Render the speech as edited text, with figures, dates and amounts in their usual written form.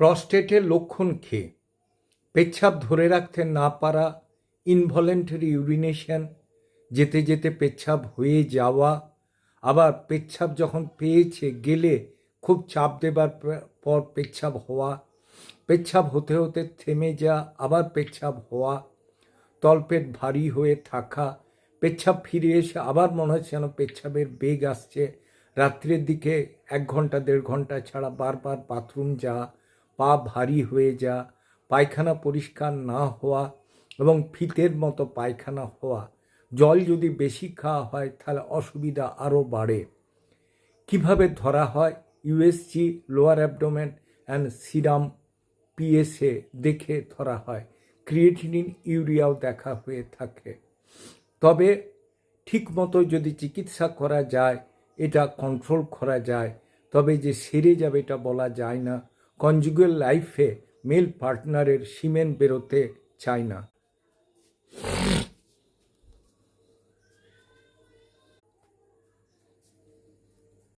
প্রস্টেটের লক্ষণ কি? পেচ্ছাপ ধরে রাখতে না পারা, ইনভলেন্টারি ইউরিনেশন, যেতে যেতে পেচ্ছাপ হয়ে যাওয়া, আবার পেচ্ছাপ যখন পেয়েছে গেলে খুব চাপ দেবার পর পেচ্ছাপ হওয়া, পেচ্ছাপ হতে হতে থেমে যাওয়া, আবার পেচ্ছাপ হওয়া, তলপেট ভারী হয়ে থাকা, পেচ্ছাপ ফিরে এসে আবার মনে হচ্ছে যেন পেচ্ছাপের বেগ আসছে, রাত্রের দিকে 1 ঘন্টা 1.5 ঘন্টা ছাড়া বারবার বাথরুম যাওয়া, পা ভারী হয়ে যাওয়া, পায়খানা পরিষ্কার না হওয়া এবং ফিতের মতো পায়খানা হওয়া, জল যদি বেশি খাওয়া হয় তাহলে অসুবিধা আরও বাড়ে। কিভাবে ধরা হয়? USG, lower abdomen and serum PSA দেখে ধরা হয়। ক্রিয়েটিনিন, ইউরিয়াও দেখা হয়ে থাকে। তবে ঠিকমতো যদি চিকিৎসা করা যায়, এটা কন্ট্রোল করা যায়, তবে যে সেরে যাবে এটা বলা যায় না। কনজুগাল লাইফে মেল পার্টনারের সিমেন বেরোতে চায় না।